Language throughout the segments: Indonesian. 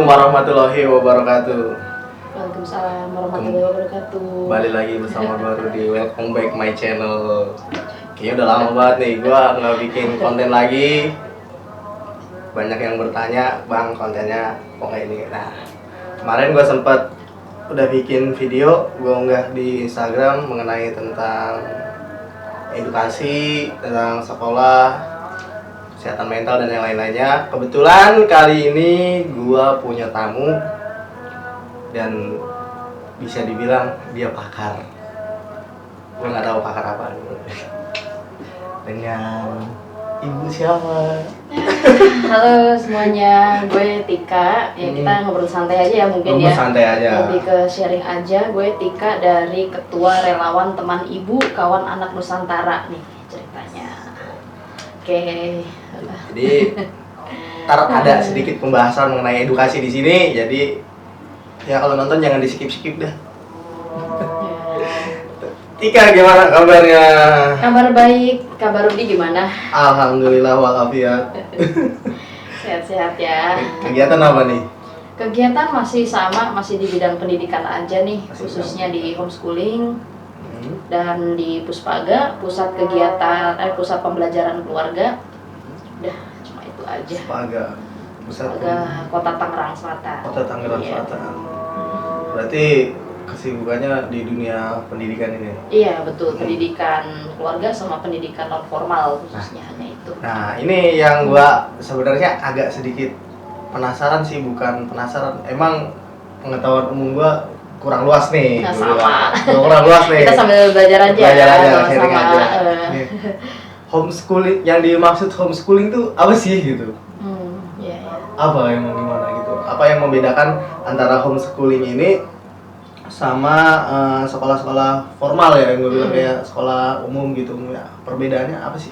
warahmatullahi wabarakatuh. Waalaikumsalam warahmatullahi wabarakatuh. Balik lagi bersama gue Rudi. Welcome back my channel. Kayaknya udah lama banget nih gue nggak bikin konten lagi. Banyak yang bertanya, bang kontennya kok kayak ini. Nah, kemarin gue sempet udah bikin video gue unggah di Instagram mengenai tentang edukasi, tentang sekolah, kesehatan mental dan yang lain-lainnya. Kebetulan kali ini gua punya tamu dan bisa dibilang dia pakar. Gua nggak tahu pakar apa. Dengan ibu siapa? Halo semuanya, gue Tika. Ya kita ngobrol santai aja ya mungkin ya. Santai aja. Lebih ke sharing aja. Gue Tika dari Ketua Relawan Teman Ibu Kawan Anak Nusantara nih ceritanya. Oke. Jadi ntar ada sedikit pembahasan mengenai edukasi di sini. Jadi ya kalau nonton jangan di skip dah. Tika gimana kabarnya? Kabar baik, kabar Rudi gimana? Alhamdulillah walafiat. Sehat-sehat ya. Kegiatan apa nih? Kegiatan masih sama, masih di bidang pendidikan aja nih, Masih khususnya di homeschooling dan di Puspaga, pusat kegiatan pusat pembelajaran keluarga. Udah cuma itu aja. Puspaga, pusat Kota Tangerang Selatan. Kota Tangerang Iya. Selatan. Berarti kesibukannya di dunia pendidikan ini. Iya betul, pendidikan keluarga sama pendidikan non formal khususnya hanya itu. Nah, ini yang gua sebenarnya agak sedikit penasaran sih, bukan penasaran. Emang pengetahuan umum gua kurang luas nih. Nah, gua sama. bilang. Kurang luas nih. Kita sambil belajar aja. Belajar aja, sama-sama. sharing aja. Nih, homeschooling, yang dimaksud homeschooling tuh apa sih gitu? Iya, iya. Apa yang gimana gitu? Apa yang membedakan antara homeschooling ini sama sekolah-sekolah formal ya, yang gue bilang kayak sekolah umum gitu ya? Perbedaannya apa sih?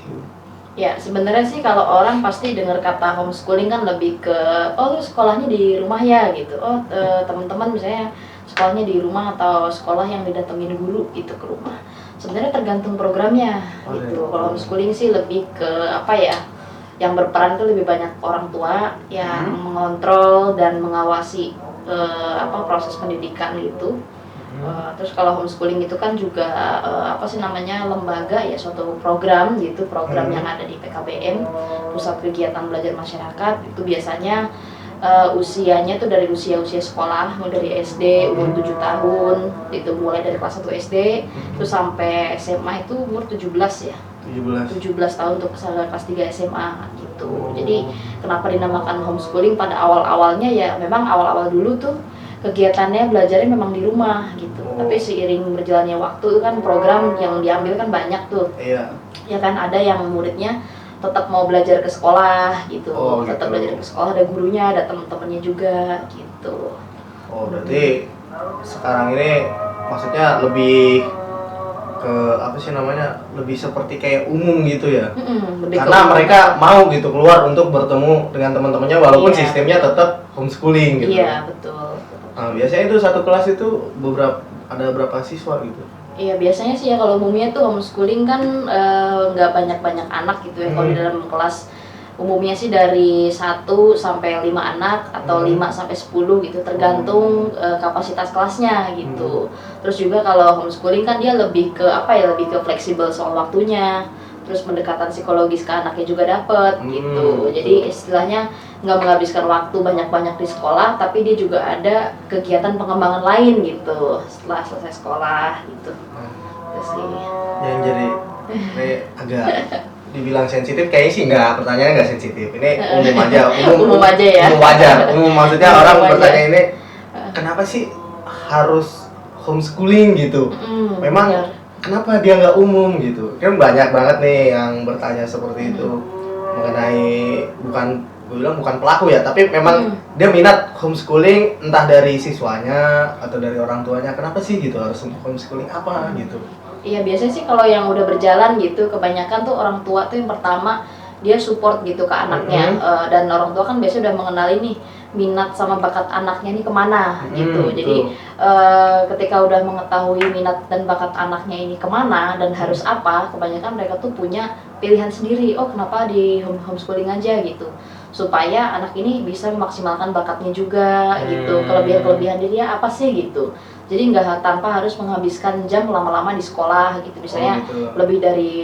Ya sebenarnya sih kalau orang pasti dengar kata homeschooling kan lebih ke oh lu sekolahnya di rumah ya gitu. Oh teman-teman misalnya sekolahnya di rumah atau sekolah yang didatengin guru itu ke rumah. Sebenarnya tergantung programnya gitu. Kalau homeschooling sih lebih ke apa ya? Yang berperan itu lebih banyak orang tua yang mengontrol dan mengawasi proses pendidikan gitu. Terus kalau homeschooling itu kan juga apa sih namanya lembaga ya, suatu program gitu, program yang ada di PKBM, Pusat Kegiatan Belajar Masyarakat. Itu biasanya usianya tuh dari usia sekolah, mulai dari SD umur 7 tahun, itu mulai dari kelas 1 SD terus sampai SMA itu umur 17 ya. 17 tahun untuk kelas 3 SMA gitu. Jadi kenapa dinamakan homeschooling pada awal-awalnya ya memang awal-awal dulu tuh kegiatannya belajarnya memang di rumah gitu. Tapi seiring berjalannya waktu kan program yang diambil kan banyak tuh. Iya. Ya kan ada yang muridnya tetap mau belajar ke sekolah gitu. Tetap belajar ke sekolah, ada gurunya, ada teman-temannya juga gitu. Oh, berarti sekarang ini maksudnya lebih ke apa sih namanya, lebih seperti kayak umum gitu ya. Karena mereka mau gitu keluar untuk bertemu dengan teman-temannya walaupun sistemnya tetap homeschooling gitu. Iya betul. Nah, biasanya itu satu kelas itu ada berapa siswa gitu? Iya biasanya sih ya kalau umumnya tuh homeschooling kan nggak banyak-banyak anak gitu ya. Kalau di dalam kelas umumnya sih dari 1 sampai 5 anak atau 5 sampai 10 gitu, tergantung kapasitas kelasnya gitu. Terus juga kalau homeschooling kan dia lebih ke apa ya, lebih ke fleksibel soal waktunya. Terus pendekatan psikologis ke anaknya juga dapet gitu. Jadi istilahnya nggak menghabiskan waktu banyak-banyak di sekolah, tapi dia juga ada kegiatan pengembangan lain gitu setelah selesai sekolah gitu. Terus sih. Yang jadi ini agak dibilang sensitif, kayaknya sih enggak, pertanyaannya enggak sensitif. Ini umum aja, umum aja ya. Umum maksudnya umum orang bertanya ini kenapa sih harus homeschooling gitu? Memang kenapa dia nggak umum gitu? Kan banyak banget nih yang bertanya seperti itu mengenai bukan pelaku ya, tapi memang dia minat homeschooling entah dari siswanya atau dari orang tuanya. Kenapa sih gitu harus homeschooling apa gitu? Iya biasanya sih kalau yang udah berjalan gitu kebanyakan tuh orang tua tuh yang pertama dia support gitu ke anaknya. Dan orang tua kan biasanya udah mengenali nih minat sama bakat anaknya ini kemana gitu. Jadi ketika udah mengetahui minat dan bakat anaknya ini kemana dan harus apa, kebanyakan mereka tuh punya pilihan sendiri. Oh kenapa di homeschooling aja gitu. supaya anak ini bisa memaksimalkan bakatnya juga gitu. Kelebihan-kelebihan dia apa sih gitu. Jadi nggak tanpa harus menghabiskan jam lama-lama di sekolah gitu. Misalnya lebih dari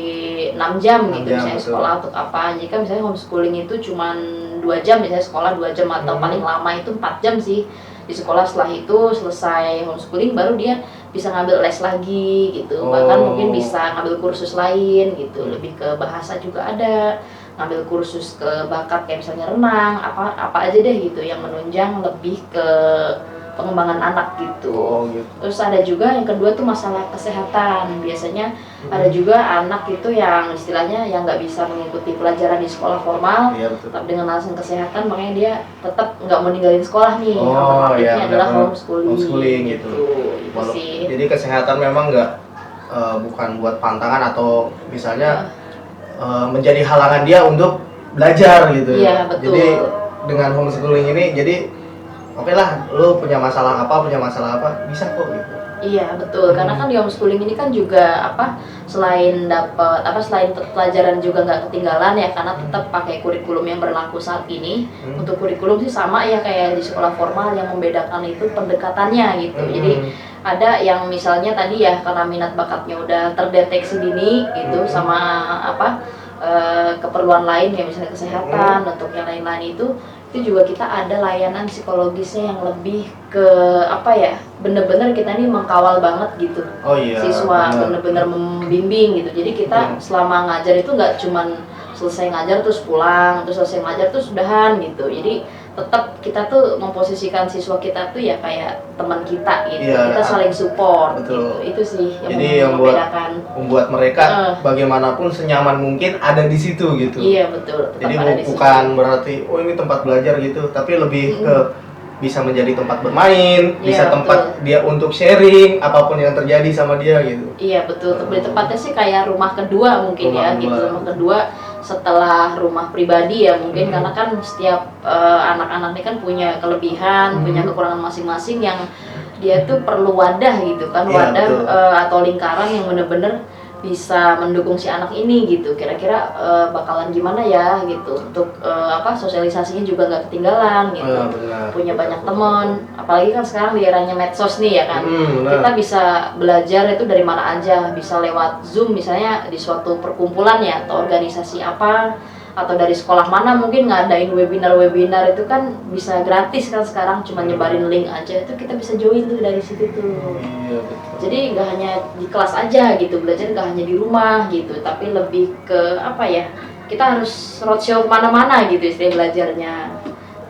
6 jam gitu misalnya sekolah untuk apa. Jika misalnya homeschooling itu cuman 2 jam, misalnya sekolah 2 jam atau paling lama itu 4 jam sih di sekolah. Setelah itu selesai homeschooling baru dia bisa ngambil les lagi gitu. Bahkan mungkin bisa ngambil kursus lain gitu. Lebih ke bahasa juga ada, ngambil kursus ke bakat kayak misalnya renang, apa aja deh gitu yang menunjang lebih ke pengembangan anak gitu. Gitu. Terus ada juga yang kedua tuh masalah kesehatan. Biasanya ada juga anak itu yang istilahnya yang nggak bisa mengikuti pelajaran di sekolah formal, tetap dengan alasan kesehatan, makanya dia tetap nggak mau ninggalin sekolah nih. Alternatifnya adalah homeschooling gitu. Itu sih. Jadi kesehatan memang nggak bukan buat pantangan atau misalnya menjadi halangan dia untuk belajar gitu. Iya, betul. Jadi dengan homeschooling ini jadi oke lah, lu punya masalah apa bisa kok gitu. Iya betul, karena kan di homeschooling ini kan juga selain dapat selain pelajaran juga nggak ketinggalan ya, karena tetap pakai kurikulum yang berlaku saat ini. Untuk kurikulum sih sama ya kayak di sekolah formal, yang membedakan itu pendekatannya gitu. Jadi ada yang misalnya tadi ya karena minat bakatnya udah terdeteksi dini gitu, sama keperluan lain ya misalnya kesehatan untuk yang lain-lain itu juga kita ada layanan psikologisnya yang lebih ke bener-bener kita nih mengkawal banget gitu. Siswa bener-bener membimbing gitu. Jadi kita selama ngajar itu nggak cuman selesai ngajar terus pulang, terus selesai ngajar terus udahan gitu. Jadi tetap kita tuh memposisikan siswa kita tuh ya kayak teman kita gitu. Kita saling support gitu. Itu sih yang membedakan. Membuat mereka bagaimanapun senyaman mungkin ada di situ gitu. Iya betul. Jadi bukan berarti ini tempat belajar gitu, tapi lebih ke bisa menjadi tempat bermain, bisa tempat dia untuk sharing apapun yang terjadi sama dia gitu. Iya betul. Tepatnya sih kayak rumah kedua mungkin gitu. Rumah kedua setelah rumah pribadi ya mungkin, karena kan setiap anak-anak ini kan punya kelebihan, punya kekurangan masing-masing yang dia tuh perlu wadah gitu kan, wadah atau lingkaran yang bener-bener bisa mendukung si anak ini gitu. Kira-kira bakalan gimana ya gitu untuk sosialisasinya juga nggak ketinggalan gitu. Punya banyak teman, apalagi kan sekarang di eranya medsos nih ya kan. Kita bisa belajar itu dari mana aja, bisa lewat Zoom misalnya di suatu perkumpulan ya atau organisasi apa, atau dari sekolah mana mungkin ngadain webinar itu kan bisa gratis kan sekarang, cuma nyebarin link aja itu kita bisa join tuh dari situ tuh. Jadi nggak hanya di kelas aja gitu, belajar nggak hanya di rumah gitu, tapi lebih ke kita harus roadshow kemana-mana gitu istilah belajarnya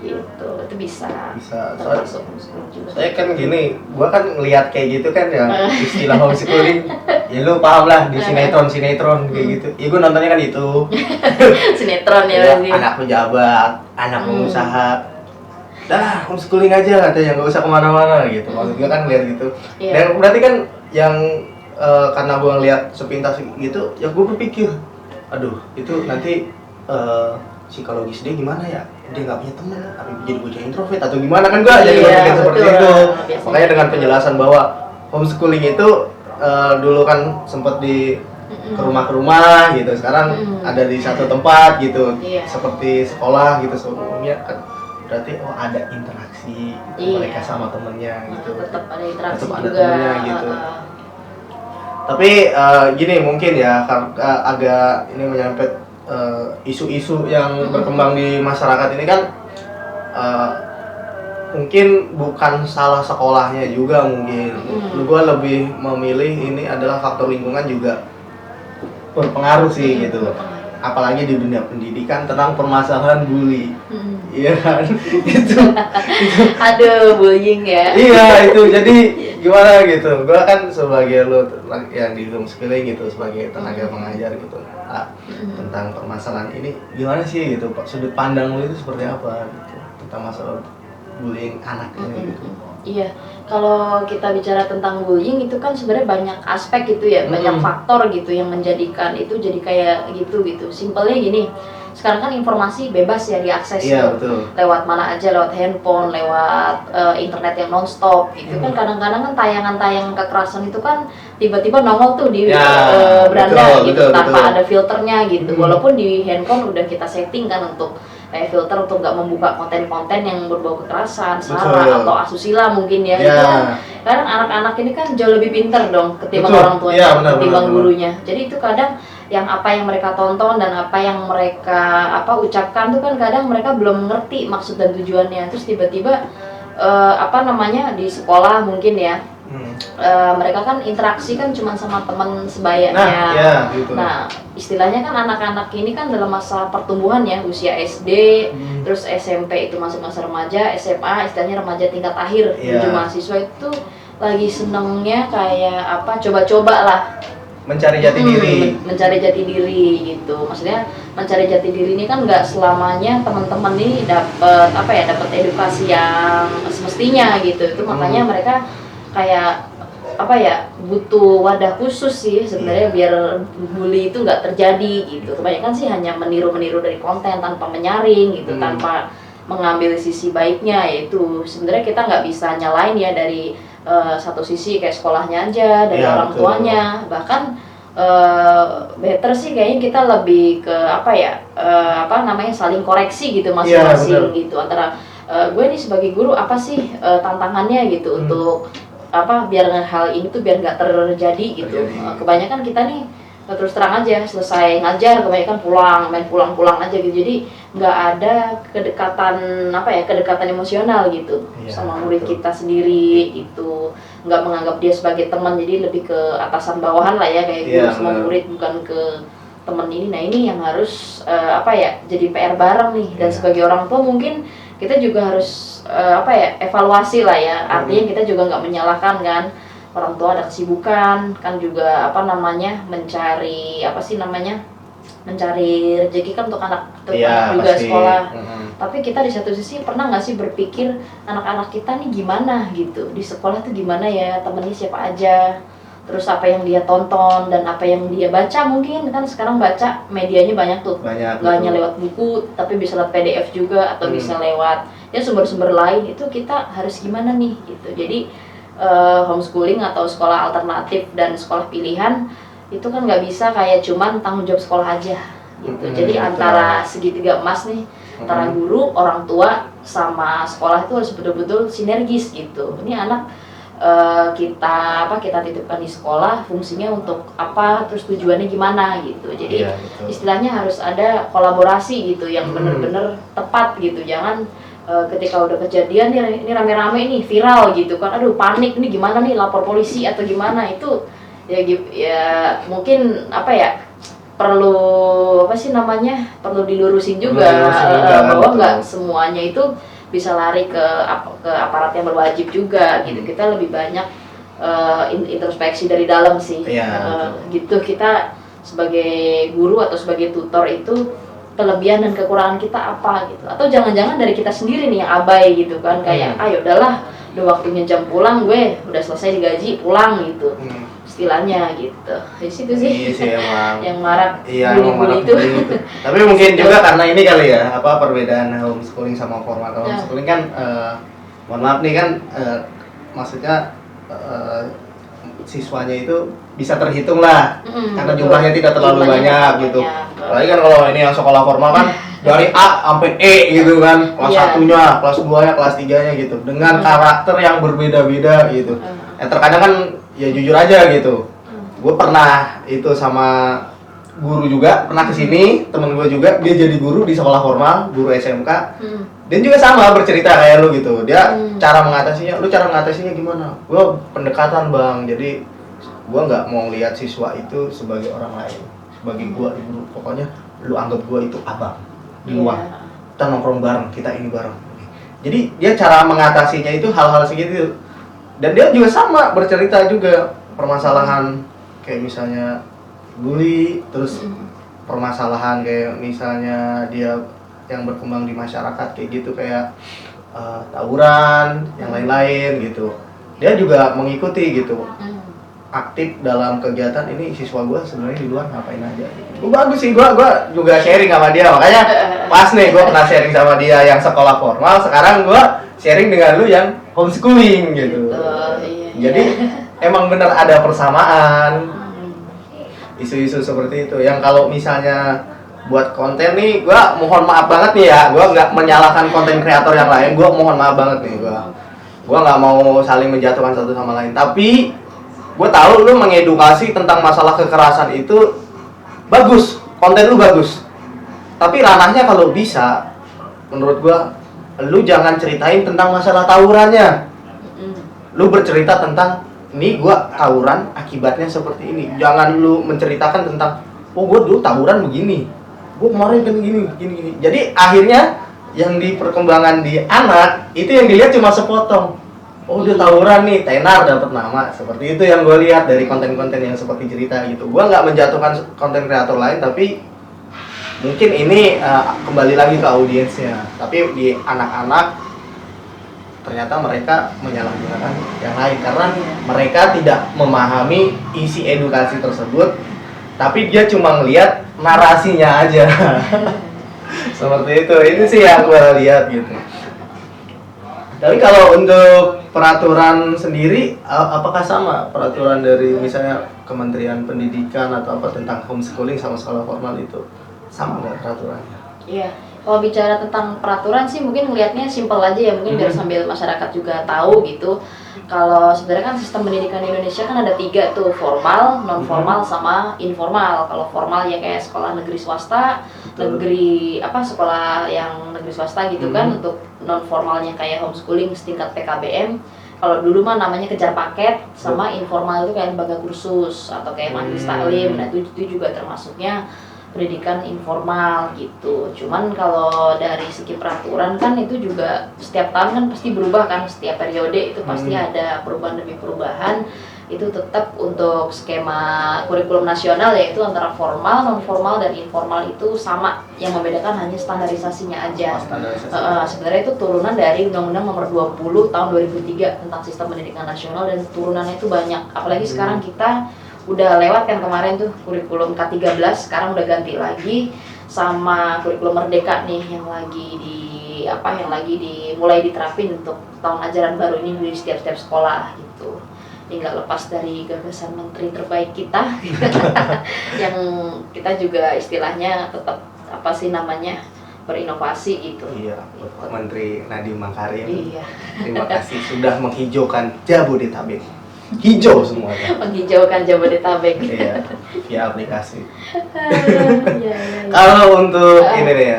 gitu. Itu bisa termasuk juga. Saya kan gini, gua kan ngelihat kayak gitu kan yang istilah homeschooling ya lu paham lah di sinetron kayak gitu ya, gua nontonnya kan itu sinetron ya, anak pejabat, anak pengusaha, dah homeschooling aja katanya, nggak usah kemana-mana gitu. Maksud gua kan ngeliat gitu. Dan berarti kan yang karena gua ngeliat sepintas gitu ya, gua berpikir aduh itu nanti psikologis dia gimana ya, dia nggak punya teman, tapi jadi bocah introvert atau gimana kan, gua jadi berpikir seperti itu. Makanya dengan penjelasan bahwa homeschooling itu dulu kan sempat ke rumah gitu, sekarang ada di satu tempat gitu, seperti sekolah gitu sebelumnya kan, berarti ada interaksi gitu, mereka sama temennya gitu, tetap ada interaksi tetap ada juga temennya gitu. Tapi gini mungkin ya agak ini menyangkut isu-isu yang berkembang di masyarakat ini kan, mungkin bukan salah sekolahnya juga mungkin. Gua lebih memilih ini adalah faktor lingkungan juga berpengaruh sih gitu. Apalagi di dunia pendidikan tentang permasalahan bully. Iya kan? itu aduh, bullying ya. Iya itu, jadi gimana gitu, gua kan sebagai lo yang di homeschooling gitu, sebagai tenaga pengajar gitu, tentang permasalahan ini gimana sih gitu, sudut pandang lo itu seperti apa gitu tentang masalah bullying anak ini gitu. Iya, kalau kita bicara tentang bullying itu kan sebenarnya banyak aspek gitu ya, banyak faktor gitu yang menjadikan itu jadi kayak gitu. Simpelnya gini, sekarang kan informasi bebas ya diakses lewat mana aja, lewat handphone, lewat internet yang nonstop gitu kan. Kadang-kadang kan tayangan-tayangan kekerasan itu kan tiba-tiba nongol tuh di beranda gitu, tanpa ada filternya gitu. Walaupun di handphone udah kita setting kan untuk kayak filter untuk nggak membuka konten-konten yang berbau kekerasan, sara atau asusila mungkin ya. Itu kadang anak-anak ini kan jauh lebih pintar dong ketimbang orang tuanya, ketimbang gurunya. Jadi itu kadang yang apa yang mereka tonton dan apa yang mereka ucapkan tuh kan kadang mereka belum ngerti maksud dan tujuannya. Terus tiba-tiba di sekolah mungkin ya. Mereka kan interaksi kan cuma sama teman sebayanya. Gitu. Nah, istilahnya kan anak-anak ini kan dalam masa pertumbuhan ya, usia SD, terus SMP itu masuk masa remaja, SMA istilahnya remaja tingkat akhir, menuju mahasiswa itu lagi senengnya kayak coba-coba lah. Mencari jati diri. Mencari jati diri gitu. Maksudnya mencari jati diri ini kan nggak selamanya teman-teman nih dapat edukasi yang semestinya gitu. Itu makanya mereka kayak butuh wadah khusus sih sebenarnya biar bully itu nggak terjadi gitu. Kebanyakan sih hanya meniru dari konten tanpa menyaring gitu, tanpa mengambil sisi baiknya. Yaitu sebenarnya kita nggak bisa nyalain ya dari satu sisi kayak sekolahnya aja, dari orang tuanya. Bahkan better sih kayaknya kita lebih ke saling koreksi gitu masing-masing gitu antara gue nih sebagai guru apa sih tantangannya gitu untuk biar hal ini tuh biar nggak terjadi gitu. Kebanyakan kita nih terus terang aja selesai ngajar kebanyakan main pulang aja gitu. Jadi nggak ada kedekatan emosional gitu sama murid kita sendiri gitu. Nggak menganggap dia sebagai teman, jadi lebih ke atasan bawahan lah ya kayak guru sama murid, bukan ke teman ini. Nah ini yang harus jadi PR bareng nih. Dan sebagai orang tua mungkin kita juga harus evaluasi lah ya. Artinya kita juga nggak menyalahkan kan, orang tua ada kesibukan kan juga mencari rezeki kan untuk anak juga pasti. Sekolah. Tapi kita di satu sisi pernah nggak sih berpikir anak-anak kita nih gimana gitu di sekolah tuh gimana ya, temennya siapa aja, terus apa yang dia tonton dan apa yang dia baca. Mungkin kan sekarang baca medianya banyak tuh, nggak hanya lewat buku tapi bisa lewat PDF juga atau bisa lewat sumber-sumber lain. Itu kita harus gimana nih gitu. Jadi homeschooling atau sekolah alternatif dan sekolah pilihan itu kan nggak bisa kayak cuman tanggung jawab sekolah aja gitu. Jadi antara segitiga emas nih, antara guru, orang tua sama sekolah itu harus betul-betul sinergis gitu. Ini anak kita titipkan di sekolah, fungsinya untuk apa, terus tujuannya gimana gitu. Jadi istilahnya harus ada kolaborasi gitu yang benar-benar tepat gitu. Jangan ketika udah kejadian ini rame-rame nih viral gitu kan, aduh panik nih gimana nih, lapor polisi atau gimana. Itu ya mungkin perlu perlu dilurusin juga bahwa nggak semuanya itu bisa lari ke aparat yang berwajib juga gitu. Kita lebih banyak introspeksi dari dalam sih. Gitu. Kita sebagai guru atau sebagai tutor itu kelebihan dan kekurangan kita apa gitu. Atau jangan-jangan dari kita sendiri nih yang abai gitu kan, kayak udahlah udah waktunya jam pulang, gue udah selesai digaji pulang gitu. Istilahnya gitu. Di situ sih. Emang. Yang marak bully itu. Tapi mungkin juga karena ini kali ya, perbedaan homeschooling sama formal. Kalau homeschooling kan mohon maaf nih kan maksudnya siswanya itu bisa terhitung lah, karena jumlahnya tidak terlalu banyak gitu. Apalagi kan kalau ini yang sekolah formal kan dari A sampai E gitu kan, kelas satunya, kelas 2-nya, kelas 3-nya gitu, dengan karakter yang berbeda-beda gitu. Terkadang kan ya jujur aja gitu, gue pernah itu sama guru juga, pernah kesini temen gue juga, dia jadi guru di sekolah formal, guru SMK. Dan juga sama bercerita kayak lu gitu, dia cara mengatasinya gimana? Gue pendekatan bang, jadi gue nggak mau lihat siswa itu sebagai orang lain, sebagai gue guru. Pokoknya lu anggap gue itu abang di luar, kita nongkrong bareng, kita ini bareng. Jadi dia cara mengatasinya itu hal-hal segitu. Dan dia juga sama bercerita juga permasalahan kayak misalnya bully, terus permasalahan kayak misalnya dia yang berkembang di masyarakat kayak gitu, kayak tawuran, yang lain-lain gitu. Dia juga mengikuti gitu, aktif dalam kegiatan ini. Siswa gue sebenarnya di luar ngapain aja gitu. Gue bagus sih, gue juga sharing sama dia, makanya pas nih gue pernah sharing sama dia yang sekolah formal, sekarang gue sharing dengan lu yang homeschooling gitu. Jadi emang benar ada persamaan isu-isu seperti itu, yang kalau misalnya buat konten nih, gue mohon maaf banget nih ya, gue nggak menyalahkan konten kreator yang lain, gue mohon maaf banget nih, gue nggak mau saling menjatuhkan satu sama lain, tapi gue tahu lu mengedukasi tentang masalah kekerasan itu bagus, konten lu bagus, tapi ranahnya kalau bisa, menurut gue, lu jangan ceritain tentang masalah tawurannya, lu bercerita tentang ini gue tawuran akibatnya seperti ini, jangan lu menceritakan tentang oh gue dulu tawuran begini, gue kemarin kan gini. Jadi akhirnya yang di perkembangan di anak itu yang dilihat cuma sepotong. Oh dia tawuran nih, tenar dapat nama. Seperti itu yang gue lihat dari konten-konten yang seperti cerita gitu. Gue nggak menjatuhkan konten kreator lain, tapi mungkin ini kembali lagi ke audiensnya. Tapi di anak-anak ternyata mereka menyalahgunakan yang lain karena mereka tidak memahami isi edukasi tersebut. Tapi dia cuma ngelihat narasinya aja. Seperti itu sih yang gue lihat gitu. Tapi kalau untuk peraturan sendiri, apakah sama peraturan dari misalnya Kementerian Pendidikan atau apa tentang homeschooling sama sekolah formal itu? Sama nggak peraturannya? Iya, kalau bicara tentang peraturan sih mungkin ngelihatnya simpel aja ya, mungkin biar sambil masyarakat juga tahu gitu. Kalau sebenarnya kan sistem pendidikan di Indonesia kan ada 3 tuh, formal, non formal, sama informal. Kalau formal ya kayak sekolah negeri swasta, sekolah yang negeri swasta gitu kan. Untuk non formalnya kayak homeschooling setingkat PKBM. Kalau dulu mah namanya kejar paket, sama informal itu kayak lembaga kursus atau kayak majelis taklim. Nah itu juga termasuknya pendidikan informal gitu. Cuman kalau dari segi peraturan kan itu juga setiap tahun kan pasti berubah kan, setiap periode itu pasti ada perubahan demi perubahan. Itu tetap untuk skema kurikulum nasional yaitu antara formal, non formal dan informal itu sama. Yang membedakan hanya standarisasinya aja. Sebenarnya itu turunan dari Undang-Undang Nomor 20 Tahun 2003 tentang Sistem Pendidikan Nasional, dan turunannya itu banyak. Apalagi sekarang kita udah lewat kan kemarin tuh kurikulum K13, sekarang udah ganti lagi sama kurikulum Merdeka nih yang lagi mulai diterapin untuk tahun ajaran baru ini di setiap sekolah gitu. Ini nggak lepas dari gagasan menteri terbaik kita yang kita juga istilahnya tetap berinovasi gitu. Iya, Menteri Nadiem Makarim. Iya. Terima kasih sudah menghijaukan Jabodetabek. Hijau semuanya. Menghijaukan Jabodetabek. Iya, via aplikasi. Ya. Kalau untuk ini nih,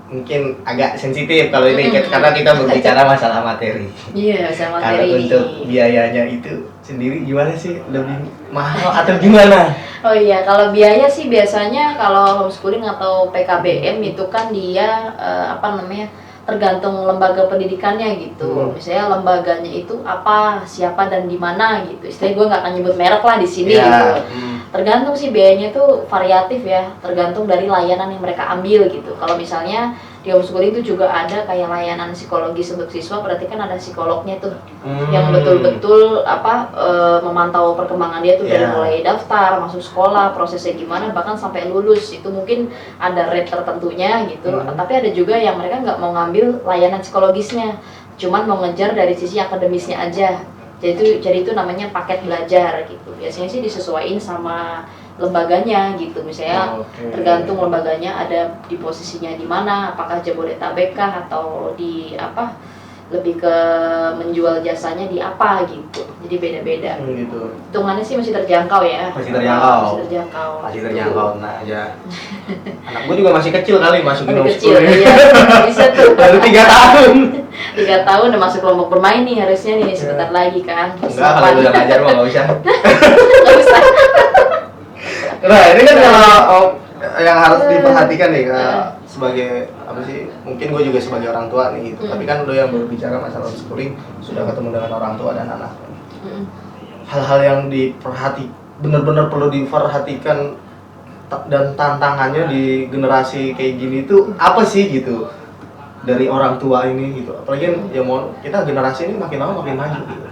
mungkin agak sensitif kalau ini karena kita berbicara masalah materi. Iya, masalah materi. Kalau untuk biayanya itu sendiri gimana sih? Lebih mahal atau gimana? Oh iya, kalau biaya sih biasanya kalau homeschooling atau PKBM itu kan dia tergantung lembaga pendidikannya gitu. Misalnya lembaganya itu apa, siapa dan di mana gitu. Istilahnya gue nggak akan nyebut merek lah di sini gitu. Tergantung sih biayanya itu variatif ya, tergantung dari layanan yang mereka ambil gitu. Kalau misalnya di homeschooling itu juga ada kayak layanan psikologis untuk siswa, berarti kan ada psikolognya tuh yang betul-betul memantau perkembangan dia tuh dari mulai daftar, masuk sekolah, prosesnya gimana, bahkan sampai lulus. Itu mungkin ada rate tertentunya gitu. Tapi ada juga yang mereka nggak mau ngambil layanan psikologisnya, cuman mau ngejar dari sisi akademisnya aja. Jadi itu namanya paket belajar gitu. Biasanya sih disesuaikan sama lembaganya gitu. Misalnya tergantung lembaganya ada di posisinya di mana, apakah Jabodetabek kah atau di lebih ke menjual jasanya di apa gitu. Jadi beda-beda. Gitu. Hitungannya sih masih terjangkau ya. Masih terjangkau. Nah aja. Anak gue juga masih kecil kali masukin homeschooling. Iya, bisa tuh. Baru 3 tahun. 3 tahun udah masuk kelompok bermain nih harusnya nih sebentar lagi kan. Enggak, kalau udah ngajar mah nggak usah. Nggak usah. Nah ini kan kalau yang harus diperhatikan nih sebagai mungkin gue juga sebagai orang tua nih gitu. Tapi kan lo yang berbicara masalah homeschooling sudah ketemu dengan orang tua dan anak. Hal-hal yang benar-benar perlu diperhatikan dan tantangannya di generasi kayak gini itu apa sih gitu dari orang tua ini gitu. Apalagi kita generasi ini makin lama makin maju gitu.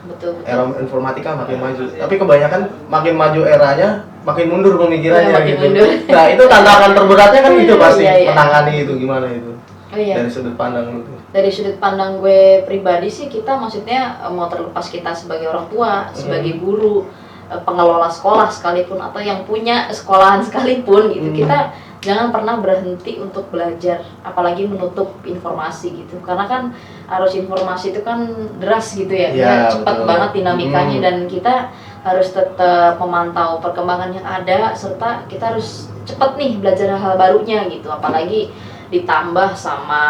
Betul. Era informatika makin maju, tapi kebanyakan makin maju eranya makin mundur pemikirannya gitu. Mundur. Nah itu tantangan terberatnya kan gitu pasti menangani itu gimana itu dari sudut pandang lu tuh. Dari sudut pandang gue pribadi sih, kita maksudnya mau terlepas kita sebagai orang tua, sebagai guru, pengelola sekolah sekalipun atau yang punya sekolahan sekalipun gitu, kita jangan pernah berhenti untuk belajar, apalagi menutup informasi gitu, karena kan arus informasi itu kan deras gitu ya, cepat banget dinamikanya, dan kita harus tetap memantau perkembangan yang ada, serta kita harus cepat nih belajar hal barunya gitu, apalagi ditambah sama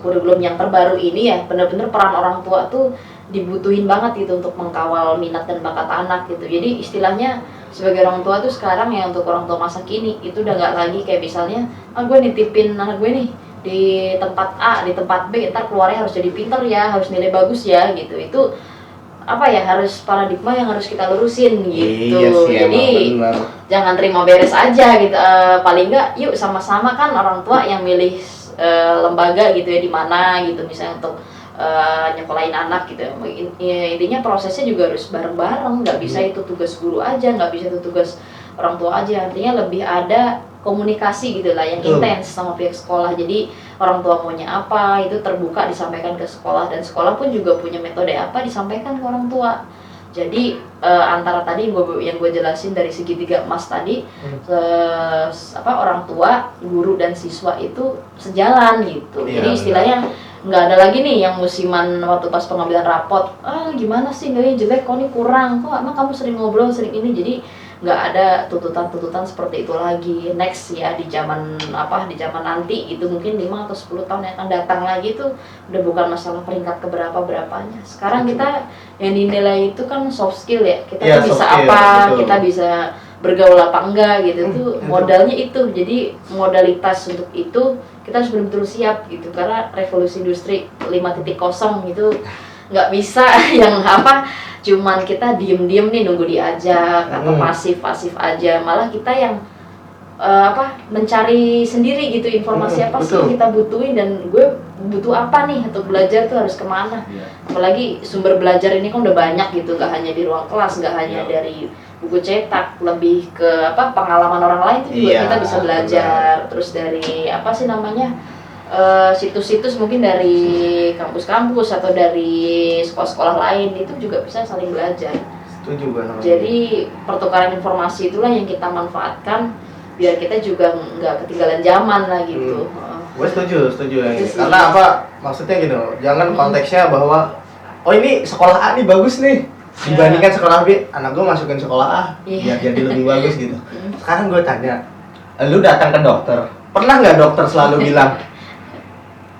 kurikulum yang terbaru ini ya, benar-benar peran orang tua tuh dibutuhin banget gitu untuk mengkawal minat dan bakat anak gitu. Jadi istilahnya sebagai orang tua tuh sekarang ya, untuk orang tua masa kini itu udah nggak lagi kayak misalnya gue nitipin anak gue nih di tempat A, di tempat B, ntar keluarnya harus jadi pinter ya, harus nilai bagus ya gitu. Itu harus paradigma yang harus kita lurusin gitu. Iya sih, jadi jangan terima beres aja gitu. Paling nggak yuk sama-sama kan orang tua yang milih lembaga gitu ya, di mana gitu misalnya untuk nyekolahin anak gitu ya, intinya prosesnya juga harus bareng-bareng, nggak bisa itu tugas guru aja, nggak bisa itu tugas orang tua aja, artinya lebih ada komunikasi gitu lah yang intens sama pihak sekolah. Jadi orang tua maunya apa itu terbuka disampaikan ke sekolah, dan sekolah pun juga punya metode apa disampaikan ke orang tua. Jadi antara tadi yang gue jelasin dari segitiga emas tadi, orang tua, guru dan siswa itu sejalan gitu. Jadi istilahnya nggak ada lagi nih yang musiman waktu pas pengambilan rapot, gimana sih nilainya jelek, kok ini kurang, kok emang kamu sering ngobrol sering ini. Jadi nggak ada tuntutan seperti itu lagi. Next ya, di zaman nanti itu mungkin 5 atau 10 tahun yang akan datang lagi tuh udah bukan masalah peringkat keberapa-berapanya. Sekarang kita yang dinilai itu kan soft skill ya, kita tuh bisa apa, betul. Kita bisa bergaul apa enggak gitu, tuh modalnya itu. Jadi modalitas untuk itu kita harus benar-benar siap gitu, karena revolusi industri 5.0 gitu nggak bisa yang cuman kita diem-diem nih nunggu diajak atau pasif aja, malah kita yang mencari sendiri gitu informasi apa sih yang kita butuhin, dan gue butuh apa nih untuk belajar tuh harus kemana. Apalagi sumber belajar ini kan udah banyak gitu, gak hanya di ruang kelas, gak hanya dari buku cetak, lebih ke pengalaman orang lain tuh juga kita bisa belajar. Terus dari situs-situs mungkin dari kampus-kampus atau dari sekolah-sekolah lain, itu juga bisa saling belajar. Setuju banget. Jadi pertukaran informasi itulah yang kita manfaatkan biar kita juga nggak ketinggalan zaman lah gitu. Gue setuju yang ini. Karena maksudnya gitu, jangan konteksnya bahwa ini sekolah A nih bagus nih dibandingkan sekolah B, anak gue masukin sekolah A biar jadi lebih bagus gitu. Sekarang gue tanya, lu datang ke dokter, pernah nggak dokter selalu bilang,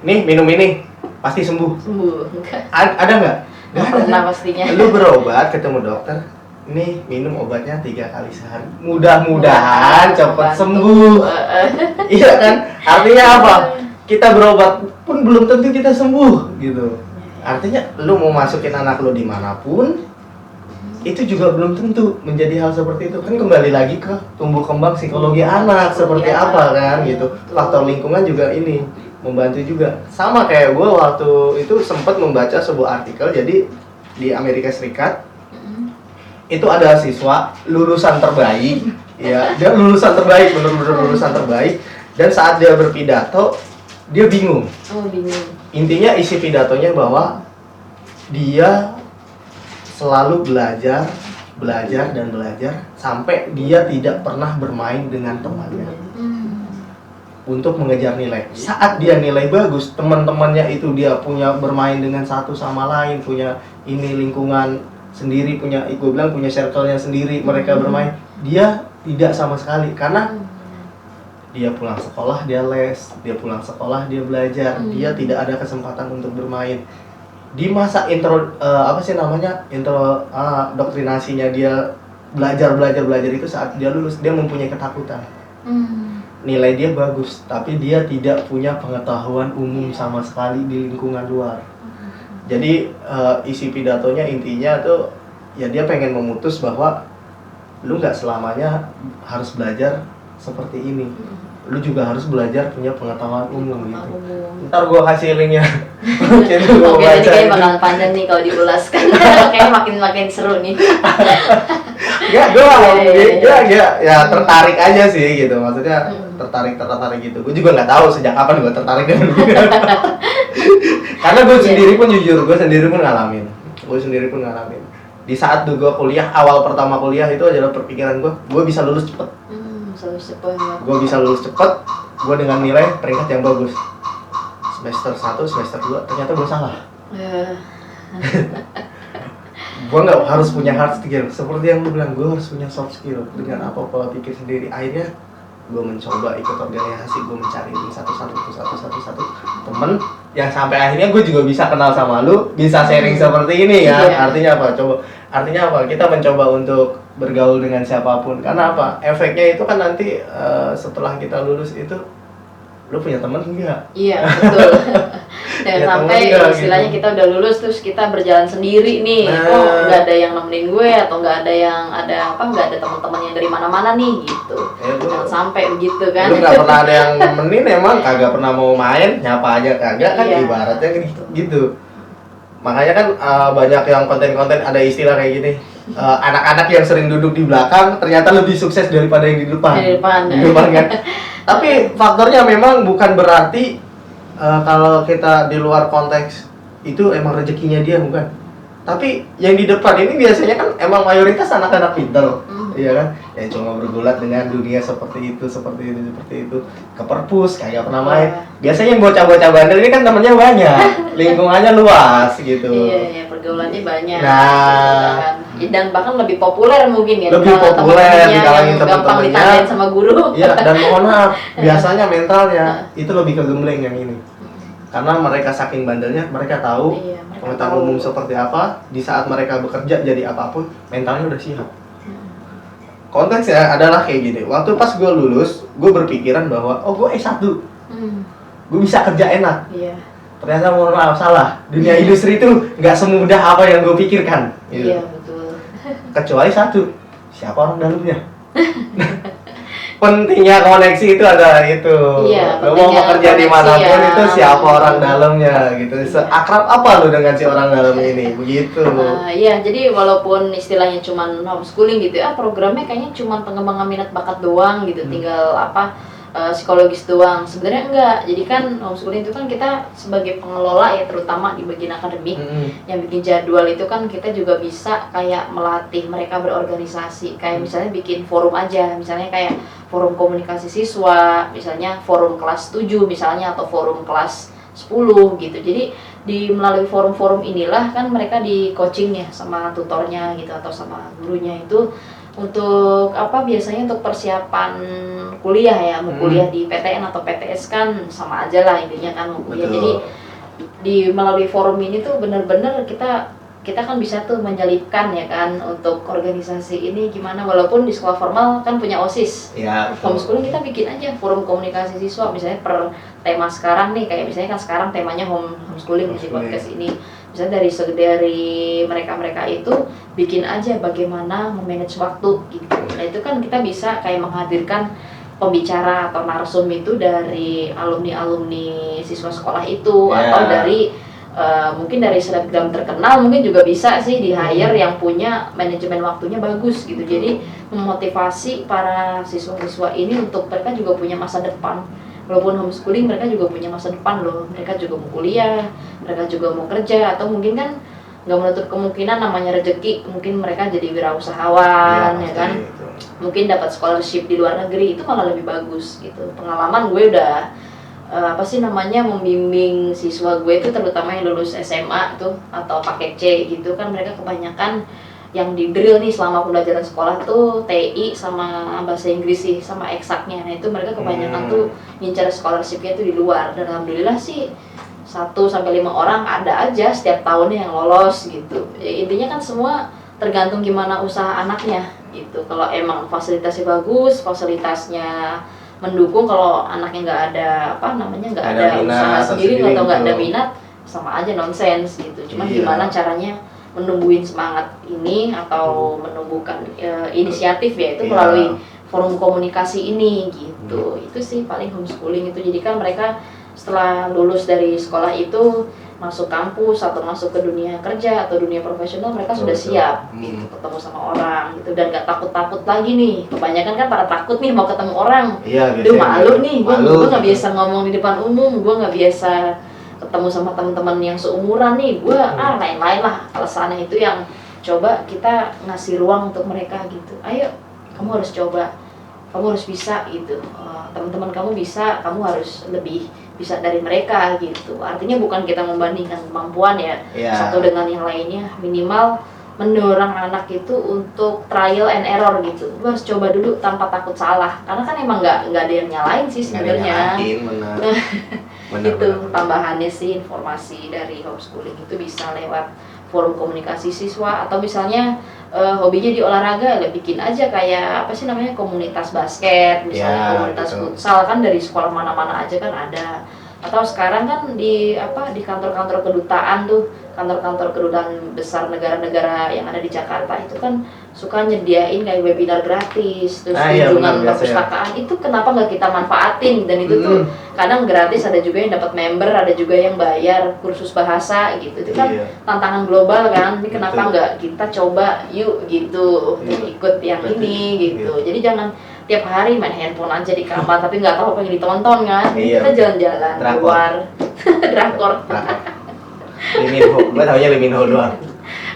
nih minum ini pasti sembuh? Enggak. Ada nggak? Nggak pernah pastinya. Lu berobat ketemu dokter, nih minum obatnya 3 kali sehari, mudah-mudahan cepat sembuh. Iya kan? Artinya apa? Kita berobat pun belum tentu kita sembuh gitu. Artinya lu mau masukin anak lu dimanapun, itu juga belum tentu menjadi hal seperti itu. Kan kembali lagi ke tumbuh kembang psikologi anak seperti apa kan gitu. Faktor lingkungan juga ini membantu juga. Sama kayak gue waktu itu sempat membaca sebuah artikel, jadi di Amerika Serikat itu ada siswa lulusan terbaik, ya dia lulusan terbaik, benar-benar lulusan terbaik, dan saat dia berpidato dia bingung. Intinya isi pidatonya bahwa dia selalu belajar sampai dia tidak pernah bermain dengan temannya untuk mengejar nilai. Saat dia nilai bagus, teman-temannya itu dia punya bermain dengan satu sama lain, punya ini lingkungan sendiri, punya circle-nya sendiri, mereka bermain. Dia tidak sama sekali, karena dia pulang sekolah dia les, dia pulang sekolah dia belajar, dia tidak ada kesempatan untuk bermain. Di masa doktrinasinya dia belajar itu, saat dia lulus dia mempunyai ketakutan. Nilai dia bagus, tapi dia tidak punya pengetahuan umum sama sekali di lingkungan luar. Jadi isi pidatonya intinya tuh ya dia pengen memutus bahwa lu nggak selamanya harus belajar seperti ini, lu juga harus belajar punya pengetahuan umum gitu. Ntar gua kasih linknya. Oke, jadi kayak bakalan panjang nih kalau diulaskan. Kayaknya makin seru nih. Ya tertarik aja sih gitu, maksudnya tertarik gitu. Gue juga nggak tahu sejak kapan gue tertarik dengan karena gue sendiri pun ngalamin. Di saat gue kuliah, awal pertama kuliah itu adalah perpikiran gue bisa lulus cepet. Bisa lulus cepet ya. Gue bisa lulus cepet, gue dengan nilai peringkat yang bagus. Semester 1, semester 2 ternyata gue salah. Gue nggak harus punya hard skill, seperti yang lu bilang, gue harus punya soft skill. Dengan apa pola pikir sendiri. Akhirnya gue mencoba ikut organisasi, gue mencari satu temen yang sampai akhirnya gue juga bisa kenal sama lu, bisa sharing seperti ini ya. Iya. Artinya apa? Artinya apa? Kita mencoba untuk bergaul dengan siapapun. Karena apa? Efeknya itu kan nanti setelah kita lulus itu, lu punya teman enggak? Iya, betul. Jangan Ya, sampai enggak, istilahnya gitu. kita udah lulus terus kita berjalan sendiri nih. Oh, nggak ada yang nemenin gue atau nggak ada teman-teman yang dari mana-mana nih gitu. Jangan sampai begitu kan. Lu nggak pernah ada yang nemenin, emang kagak pernah mau main, nyapa aja kagak kan, Iya. ibaratnya gitu. Makanya kan banyak yang konten-konten ada istilah kayak gini. Anak-anak yang sering duduk di belakang ternyata lebih sukses daripada yang di depan. Di depan. Di depan kan. Tapi faktornya memang bukan berarti kalau kita di luar konteks itu emang rezekinya dia, bukan. Tapi yang di depan ini biasanya kan emang mayoritas anak-anak pintar. Iya kan? Ya cuma bergulat dengan dunia seperti itu. Ke perpus kayak pernah main. Biasanya yang bocah-bocah bandel ini kan temennya banyak, lingkungannya luas gitu. Iya, pergaulannya banyak. Nah, gitu kan. Dan bahkan lebih populer mungkin ya. Lebih kalau populer teman-temannya di kalangan yang gampang teman-temannya. ditanyain sama guru. Iya, dan mohon maaf, biasanya mentalnya itu lebih ke gembleng yang ini. Karena mereka saking bandelnya, mereka tahu Iya, mereka pengetahuan tahu. umum seperti apa. Di saat mereka bekerja jadi apapun, mentalnya udah siap. Konteksnya adalah kayak gini. Waktu pas gue lulus, gue berpikiran bahwa gue S1, gue bisa kerja enak. Iya. Ternyata mohon maaf, salah. Dunia industri itu nggak semudah apa yang gue pikirkan. Gitu. Iya, betul. Kecuali satu, siapa orang dalamnya. Pentingnya koneksi itu adalah itu. Iya, Lo mau pentingnya bekerja di koneksi manapun ya. itu siapa orang dalamnya gitu. Seakrab apa lo dengan si orang dalam ini, begitu. Iya, jadi walaupun istilahnya cuman homeschooling gitu ya, programnya kayaknya cuman pengembangan minat bakat doang gitu, tinggal psikologis doang. Sebenarnya enggak. Jadi kan homeschooling itu kan kita sebagai pengelola ya, terutama di bagian akademik, yang bikin jadwal itu kan kita juga bisa kayak melatih mereka berorganisasi. Kayak misalnya bikin forum aja, misalnya kayak forum komunikasi siswa, misalnya forum kelas 7 misalnya, atau forum kelas 10 gitu. Jadi melalui forum-forum inilah kan mereka di coaching ya sama tutornya gitu atau sama gurunya itu untuk biasanya untuk persiapan kuliah ya, mau kuliah di PTN atau PTS kan sama aja lah intinya kan mau kuliah. Betul. Jadi melalui forum ini tuh benar-benar kita kan bisa tuh menyelipkan ya kan untuk organisasi ini gimana, walaupun di sekolah formal kan punya OSIS. Ya, Homeschooling kita bikin aja forum komunikasi siswa misalnya per tema sekarang nih, kayak misalnya kan sekarang temanya homeschooling di podcast ini. Misalnya dari mereka itu bikin aja bagaimana memanage waktu gitu. Nah itu kan kita bisa kayak menghadirkan pembicara atau narsum itu dari alumni siswa sekolah itu, atau dari mungkin dari selebgram terkenal, mungkin juga bisa sih di hire yang punya manajemen waktunya bagus gitu. Jadi memotivasi para siswa-siswa ini untuk mereka juga punya masa depan. Walaupun homeschooling mereka juga punya masa depan loh, mereka juga mau kuliah, mereka juga mau kerja, atau mungkin kan nggak menutup kemungkinan namanya rezeki, mungkin mereka jadi wirausahawan ya kan, mungkin dapat scholarship di luar negeri, itu malah lebih bagus gitu. Pengalaman gue udah membimbing siswa gue itu terutama yang lulus SMA tuh atau paket C gitu kan, mereka kebanyakan yang di drill nih selama pembelajaran sekolah tuh TI sama bahasa Inggris sih sama eksaknya. Nah itu mereka kebanyakan tuh ngincar scholarshipnya tuh di luar, dan alhamdulillah sih 1-5 orang ada aja setiap tahunnya yang lolos gitu. Ya, intinya kan semua tergantung gimana usaha anaknya gitu. Kalau emang fasilitasnya bagus, fasilitasnya mendukung, kalau anaknya nggak ada nggak ada usaha sendiri atau nggak ada minat, sama aja nonsens gitu. Cuman gimana caranya menumbuhin semangat ini atau menumbuhkan inisiatif ya, itu melalui forum komunikasi ini gitu. Itu sih paling homeschooling itu. Jadi kan mereka setelah lulus dari sekolah itu masuk kampus atau masuk ke dunia kerja atau dunia profesional, mereka sudah siap gitu, ketemu sama orang gitu, dan gak takut-takut lagi nih. Kebanyakan kan pada takut nih mau ketemu orang. Duh malu nih, gue gak biasa ngomong di depan umum, gue gak biasa ketemu sama teman-teman yang seumuran nih, gue lain-lain lah alasannya. Itu yang coba kita ngasih ruang untuk mereka gitu. Ayo kamu harus coba kamu harus bisa gitu. Teman-teman kamu bisa, kamu harus lebih bisa dari mereka gitu. Artinya bukan kita membandingkan kemampuan ya, satu dengan yang lainnya, minimal mendorong anak itu untuk trial and error gitu. Lu harus coba dulu tanpa takut salah, karena kan emang nggak ada yang nyalain sih sebenarnya. Itu tambahannya sih, informasi dari homeschooling itu bisa lewat forum komunikasi siswa, atau misalnya hobinya di olahraga, bikin aja kayak apa sih namanya, komunitas basket misalnya, komunitas futsal kan dari sekolah mana-mana aja kan ada. Atau sekarang kan di kantor-kantor kedutaan tuh, kantor-kantor kedutaan besar negara-negara yang ada di Jakarta itu kan suka nyediain kayak webinar gratis, terus kunjungan perpustakaan. Itu kenapa nggak kita manfaatin? Dan itu tuh kadang gratis, ada juga yang dapat member, ada juga yang bayar kursus bahasa gitu. Itu kan tantangan global kan. Ini kenapa nggak kita coba yuk gitu, ikut yang ini gitu. Jadi jangan tiap hari main handphone aja di kamar tapi nggak tahu apa yang ditonton kan. Kita jalan-jalan keluar. Drakor. Liminho, gue taunya Liminho doang.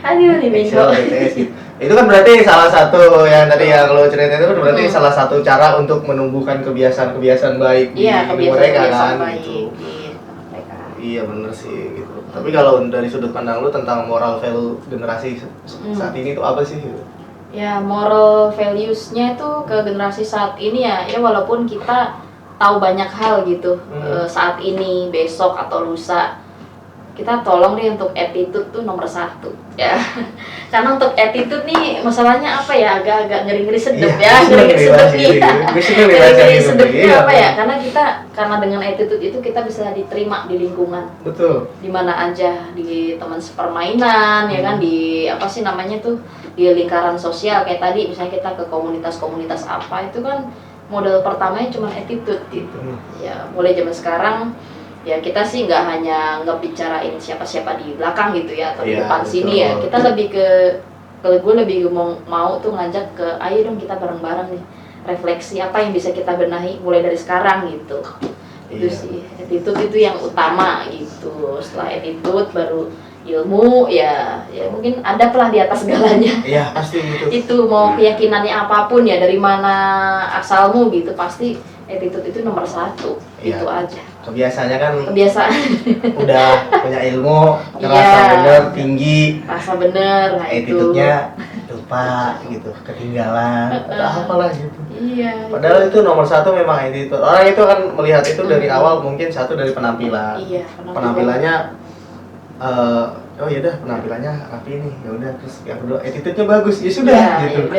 Aduh, Liminho. Itu kan berarti salah satu yang tadi yang lo ceritain itu kan berarti salah satu cara untuk menumbuhkan kebiasaan-kebiasaan baik di mereka kan gitu. Iya bener sih gitu. Tapi kalau dari sudut pandang lo tentang moral value generasi saat ini itu apa sih? Ya, moral values-nya itu ke generasi saat ini ya walaupun kita tahu banyak hal gitu saat ini, besok atau lusa, kita tolong deh untuk attitude tuh nomor 1 ya. Karena untuk attitude nih masalahnya apa ya, agak-agak ngeri-ngeri sedep ya, ngeri-ngeri sedep nih. Ngeri-ngeri sedepnya apa ya, karena dengan attitude itu kita bisa diterima di lingkungan. Betul. Di mana aja, di teman sepermainan ya kan, di apa sih namanya tuh, di lingkaran sosial kayak tadi misalnya kita ke komunitas-komunitas apa, itu kan modal pertamanya cuma attitude gitu. Ya mulai zaman sekarang ya kita sih nggak hanya ngebicarain siapa-siapa di belakang gitu ya, atau di depan sini ya, kita lebih kalau gue lebih mau tuh ngajak ke ayo dong kita bareng-bareng nih refleksi apa yang bisa kita benahi mulai dari sekarang gitu. Itu sih attitude itu yang utama gitu. Setelah attitude baru ilmu ya mungkin ada pelah di atas segalanya. Iya pasti gitu. Itu mau keyakinannya apapun ya, dari mana asalmu gitu, pasti attitude itu nomor 1. Itu aja. Kebiasaannya kan udah punya ilmu, ngerasa bener, tinggi, rasa bener, nah attitude-nya lupa gitu, ketinggalan, atau apalah gitu. Iya. Padahal itu nomor 1 memang attitude. Orang itu kan melihat itu dari awal, mungkin satu dari penampilan. Penampilannya oh ya udah penampilannya rapi nih, ya udah, terus yang kedua attitude-nya bagus, ya sudah gitu.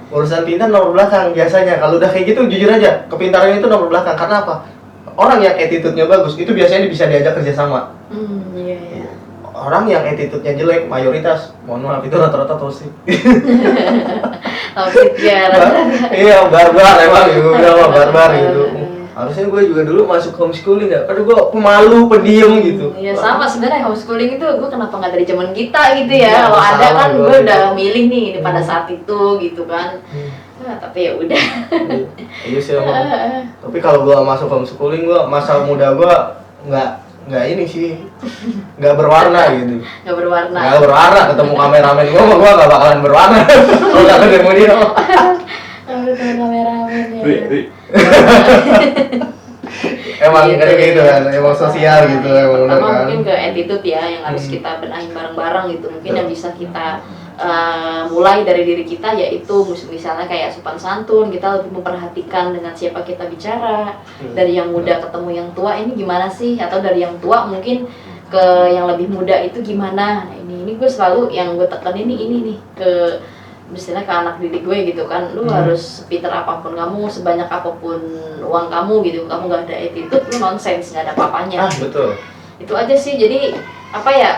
Urusan pintar nomor belakang biasanya. Kalau udah kayak gitu jujur aja, kepintaran itu nomor belakang. Karena apa? Orang yang attitude-nya bagus itu biasanya bisa diajak kerjasama. Orang yang attitude-nya jelek mayoritas, mohon maaf, itu rata-rata toxic. Toxic ya. Iya, barbar emang gitu, barbar gitu. Harusnya gue juga dulu masuk homeschooling ya, karena gue pemalu, pendiam gitu. Iya sama sebenarnya homeschooling itu gue kenapa nggak dari zaman kita gitu ya. Kalau ada kan gue udah milih nih pada saat itu gitu kan. Tapi ya udah. Iya sih emang. Tapi kalau gue masuk homeschooling, gue masa muda gue nggak ini sih, nggak berwarna gitu. Nggak berwarna. Ketemu kameramen gue nggak bakalan berwarna. Kalau nggak ketemu dia. Kameramen ya. Emang gitu, kayak gitu kan, emang sosial gitu, emang bener kan. Mungkin ke attitude ya yang harus kita benahin bareng-bareng gitu. Mungkin yang bisa kita mulai dari diri kita, yaitu misalnya kayak sopan santun, kita lebih memperhatikan dengan siapa kita bicara. Dari yang muda ketemu yang tua, ini gimana sih? Atau dari yang tua mungkin ke yang lebih muda itu gimana? Nah ini gue selalu yang gue tekenin ini nih ke misalnya ke anak didik gue gitu kan, lu harus pinter apapun kamu, sebanyak apapun uang kamu gitu, kamu gak ada attitude, lu nonsense, gak ada apa-apanya. Betul. Itu aja sih, jadi apa ya,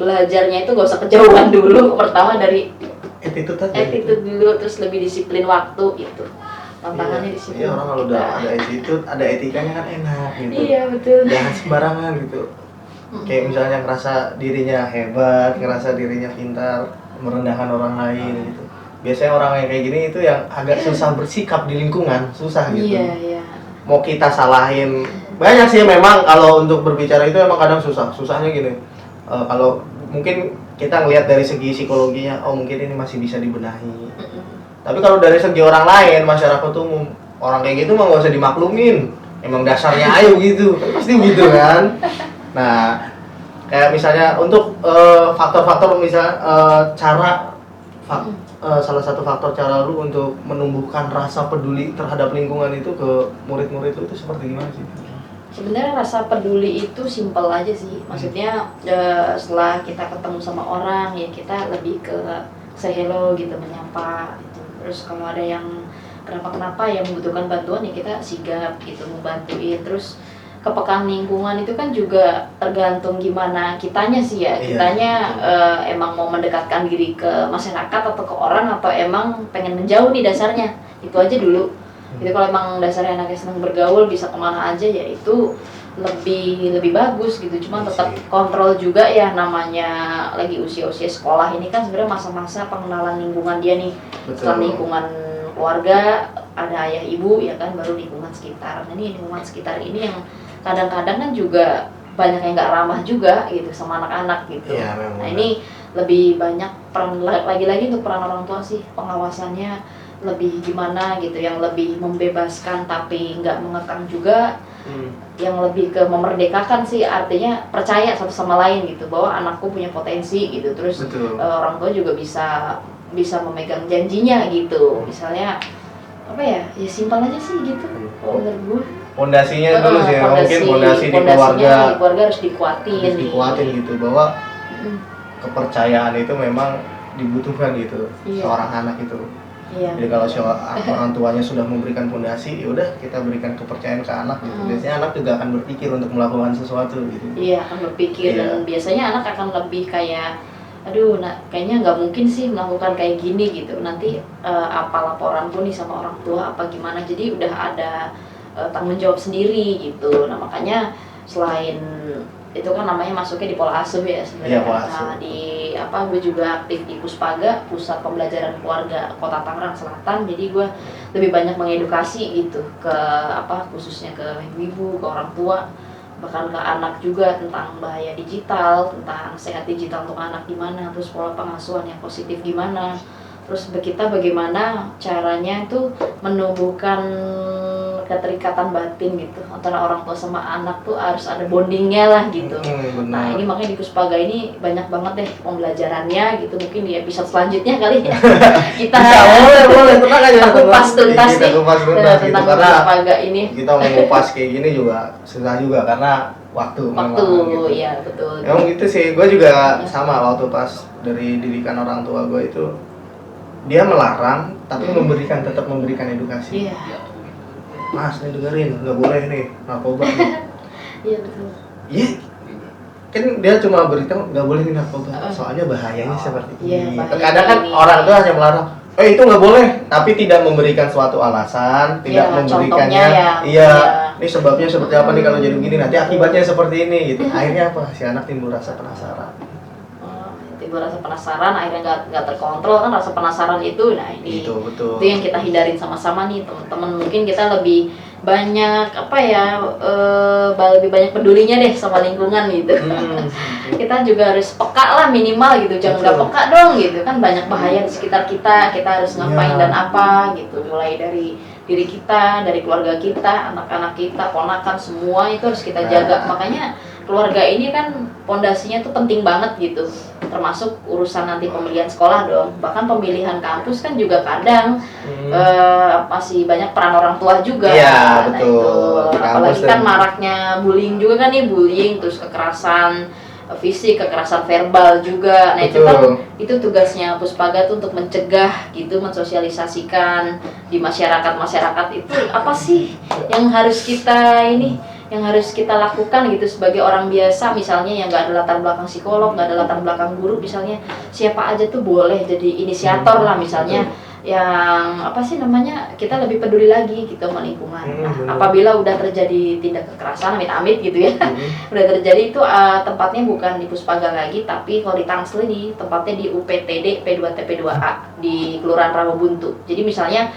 belajarnya itu gak usah kejauhan dulu, pertama dari attitude dulu, terus lebih disiplin waktu itu. Tantangannya di situ. Iya, orang kalau udah ada attitude, ada etikanya kan enak gitu. Iya betul. Jangan sembarangan gitu. Kayak misalnya ngerasa dirinya hebat, ngerasa dirinya pintar, merendahkan orang lain gitu. Biasanya orang yang kayak gini itu yang agak susah bersikap di lingkungan, susah gitu. Iya. Mau kita salahin, banyak sih memang kalau untuk berbicara itu emang kadang susah. Susahnya gini, kalau mungkin kita ngelihat dari segi psikologinya, oh mungkin ini masih bisa dibenahi. Tapi kalau dari segi orang lain, masyarakat umum, orang kayak gitu mah nggak usah dimaklumin. Emang dasarnya ayo gitu, pasti gitu kan. Nah, kayak misalnya untuk faktor-faktor misalnya salah satu faktor cara lu untuk menumbuhkan rasa peduli terhadap lingkungan itu ke murid-murid lu itu seperti gimana sih? Sebenarnya rasa peduli itu simpel aja sih. Maksudnya setelah kita ketemu sama orang ya kita lebih ke say hello gitu, menyapa gitu. Terus kalau ada yang kenapa-kenapa yang membutuhkan bantuan ya kita sigap gitu membantuin. Terus kepekaan lingkungan itu kan juga tergantung gimana kitanya sih ya. Kitanya emang mau mendekatkan diri ke masyarakat atau ke orang atau emang pengen menjauh nih dasarnya. Itu aja dulu. Jadi kalau emang dasarnya anaknya senang bergaul bisa kemana aja ya itu lebih bagus gitu. Cuma tetap kontrol juga ya, namanya lagi usia-usia sekolah ini kan sebenarnya masa-masa pengenalan lingkungan dia nih. Setelah lingkungan keluarga ada ayah ibu ya kan, baru lingkungan sekitar. Nah, ini lingkungan sekitar ini yang kadang-kadang kan juga banyak yang nggak ramah juga gitu sama anak-anak gitu. Ya, nah ini lebih banyak peran, lagi-lagi untuk peran orang tua sih, pengawasannya lebih gimana gitu, yang lebih membebaskan tapi nggak mengekang juga, yang lebih ke memerdekakan sih, artinya percaya satu sama lain gitu bahwa anakku punya potensi gitu. Terus orang tua juga bisa memegang janjinya gitu. Misalnya apa ya simpel aja sih gitu menurut gue. Pondasinya dulu sih, mungkin pondasi di keluarga harus dikuatin gitu, bahwa kepercayaan itu memang dibutuhkan gitu seorang anak itu. Jadi kalau orang tuanya sudah memberikan pondasi, ya udah kita berikan kepercayaan ke anak gitu. Biasanya anak juga akan berpikir untuk melakukan sesuatu gitu. Iya, akan berpikir dan biasanya anak akan lebih kayak aduh, kayaknya nggak mungkin sih melakukan kayak gini gitu. Nanti apa laporanku nih sama orang tua apa gimana. Jadi udah ada tanggung jawab sendiri gitu. Nah makanya selain itu kan namanya masuknya di pola asuh ya sebenarnya. Nah gue juga aktif di Puspaga, Pusat Pembelajaran Keluarga Kota Tangerang Selatan. Jadi gue lebih banyak mengedukasi gitu ke khususnya ke ibu-ibu, ke orang tua, bahkan ke anak juga tentang bahaya digital, tentang sehat digital untuk anak gimana, terus pola pengasuhan yang positif gimana. Terus kita bagaimana caranya tuh menumbuhkan keterikatan batin gitu antara orang tua sama anak, tuh harus ada bondingnya lah gitu. Nah ini makanya di Puspaga ini banyak banget deh pembelajarannya gitu. Mungkin di episode selanjutnya kali ya kita boleh tenang aja, kupas tuntas nih tentang Puspaga ini. Kita mau ngupas kayak gini juga susah juga karena waktu gitu. Iya betul. Emang gitu sih, gue juga sama waktu pas dari didikan orang tua gue itu, dia melarang tapi tetap memberikan edukasi. Mas, nih dengerin, nggak boleh nih narkoba nih. Iya betul. Iya, kan dia cuma beritahu nggak boleh nih narkoba, soalnya bahayanya seperti ini. Terkadang kan orang itu hanya melarang, itu nggak boleh, tapi tidak memberikan suatu alasan, tidak memberikannya. Ini sebabnya seperti apa nih kalau jadi begini, nanti akibatnya seperti ini gitu. Akhirnya apa? Si anak timbul rasa penasaran. Timbul rasa penasaran, akhirnya nggak terkontrol kan rasa penasaran itu. Nah ini itu yang kita hindarin sama-sama nih teman-teman. Mungkin kita lebih banyak lebih banyak pedulinya deh sama lingkungan gitu. Kita juga harus peka lah minimal gitu, jangan nggak peka dong gitu kan, banyak bahaya di sekitar kita harus ngapain dan apa gitu, mulai dari diri kita, dari keluarga kita, anak-anak kita, ponakan, semua itu harus kita jaga. Makanya keluarga ini kan pondasinya tuh penting banget gitu, termasuk urusan nanti pemilihan sekolah dong, bahkan pemilihan kampus kan juga kadang masih banyak peran orang tua juga. Iya betul. Apalagi kan maraknya bullying juga kan nih, bullying terus kekerasan fisik, kekerasan verbal juga. Nah itu kan tugasnya Puspaga tuh untuk mencegah gitu, mensosialisasikan di masyarakat itu apa sih yang harus kita lakukan gitu sebagai orang biasa, misalnya yang nggak ada latar belakang psikolog, nggak ada latar belakang guru, misalnya siapa aja tuh boleh jadi inisiator lah misalnya. Yang kita lebih peduli lagi gitu sama lingkungan. Nah, apabila udah terjadi tindak kekerasan amit-amit gitu ya, udah terjadi itu tempatnya bukan di Puspaga lagi, tapi kalau di Tangsel ini tempatnya di UPTD P2TP2A di Kelurahan Rawabuntu. Jadi misalnya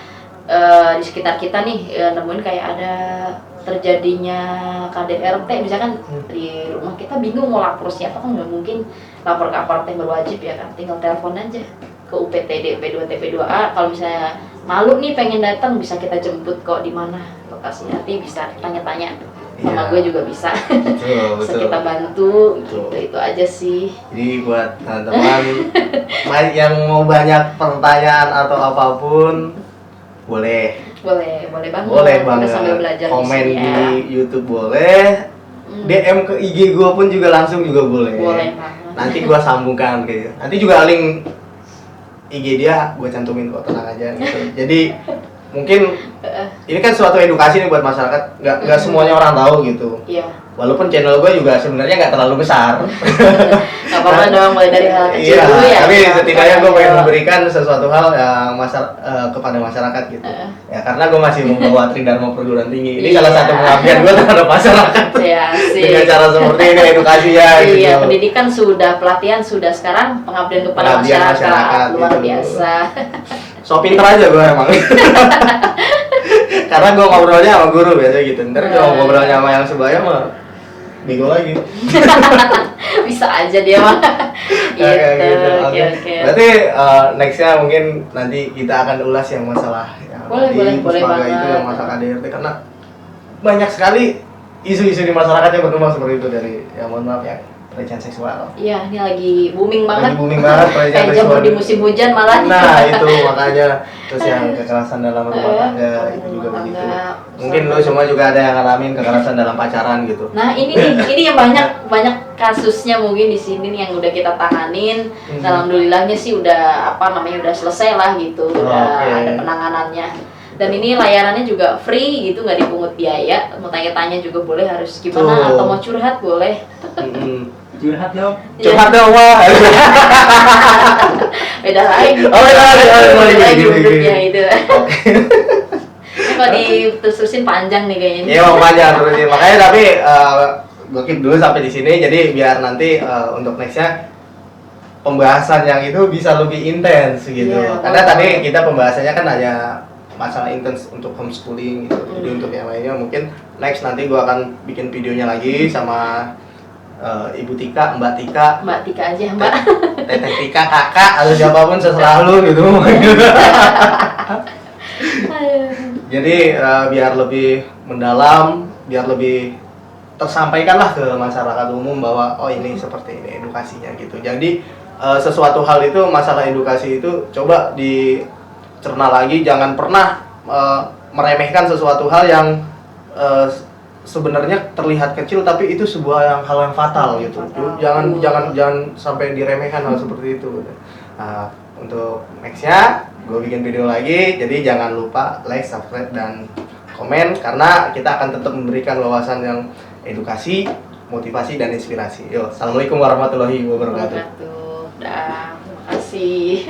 di sekitar kita nih nemuin kayak ada terjadinya KDRT misalkan di rumah kita, bingung mau lapor siapa kan, nggak mungkin lapor ke aparat yang berwajib ya kan, tinggal telepon aja ke UPTD P2 TP2A. Kalau misalnya malu nih pengen datang, bisa kita jemput kok, di mana lokasinya, nanti bisa tanya-tanya sama gue juga bisa. Betul, bisa betul. kita bantu Betul. gitu, itu aja sih. Jadi buat teman-teman yang mau banyak pertanyaan atau apapun, boleh Boleh banget. boleh Kita banget sambil belajar komen di sini ya. di YouTube boleh, DM ke IG gue pun juga langsung juga boleh. Boleh banget. Nanti gue sambungkan gitu. Nanti juga link IG dia gue cantumin kok, tenang aja gitu. Jadi mungkin ini kan suatu edukasi nih buat masyarakat, nggak semuanya orang tahu gitu. Iya. Walaupun channel gue juga sebenarnya nggak terlalu besar. Gak apa-apa dong, mulai dari hal kecil Iya, dulu ya. tapi setidaknya gue pengen Ayo. memberikan sesuatu hal yang kepada masyarakat gitu. Ya karena gue masih membawa Tridharma Perguruan Tinggi. Ini Iya. salah satu pengabdian gue terhadap masyarakat. Iya sih. Dengan cara seperti ini edukasinya gitu. Iya, pendidikan sudah, pelatihan sudah, sekarang pengabdian kepada Pengabdian masyarakat, luar gitu. biasa. So pinter aja gue emang. Karena gue ngobrolnya sama guru biasanya gitu. Ntar kalau ngobrolnya sama yang sebelahnya mah bego lagi. Bisa aja dia mah. Gitu. Oke. Oke. Berarti nextnya mungkin nanti kita akan ulas yang masalah yang Boleh Puspaga itu, banget. yang masalah KDRT, karena banyak sekali isu-isu di masyarakat yang berkembang seperti itu, dari yang mohon maaf ya, pelecehan seksual. Iya, ini lagi booming banget. Lagi booming banget pelecehan Kayak seksual. jamur di musim hujan malah. Nah itu makanya, terus yang kekerasan dalam rumah tangga itu juga begitu. Mungkin lo semua juga ada yang ngalamin kekerasan dalam pacaran gitu. Nah ini nih, ini yang banyak kasusnya mungkin di sini nih yang udah kita tanganin. Alhamdulillahnya sih udah udah selesai lah gitu, udah Oke. ada penanganannya. Dan ini layanannya juga free gitu, nggak dipungut biaya. Mau tanya-tanya juga boleh, harus gimana, Tuh. atau mau curhat boleh. Curhat dong. Curhat dong wah. Beda lagi. Oh, beda lagi. Beda lagi Gini. bentuknya itu. Oke. Ini kalau diterusin panjang nih kayaknya. Iya mau panjang terusin, makanya tapi gue keep dulu sampai di sini, jadi biar nanti untuk nextnya pembahasan yang itu bisa lebih intens gitu. Iya, Karena betul. tadi kita pembahasannya kan hanya masalah intens untuk homeschooling gitu. Jadi untuk yang lainnya mungkin next nanti gue akan bikin videonya lagi sama Ibu Tika, Mbak Tika, Mbak Tika aja, Mbak. Teteh Tika, kakak atau siapapun seserah lu gitu. Jadi biar lebih mendalam, biar lebih tersampaikan lah ke masyarakat umum bahwa oh ini seperti ini edukasinya gitu. Jadi sesuatu hal itu, masalah edukasi itu coba dicerna lagi, jangan pernah meremehkan sesuatu hal yang sebenarnya terlihat kecil tapi itu sebuah hal yang fatal gitu. Jangan sampai diremehkan hal seperti itu. Nah, untuk nextnya gue bikin video lagi, jadi jangan lupa like, subscribe, dan komen karena kita akan tetap memberikan wawasan yang edukasi, motivasi, dan inspirasi. Yo, assalamualaikum warahmatullahi wabarakatuh. Dah, terima kasih.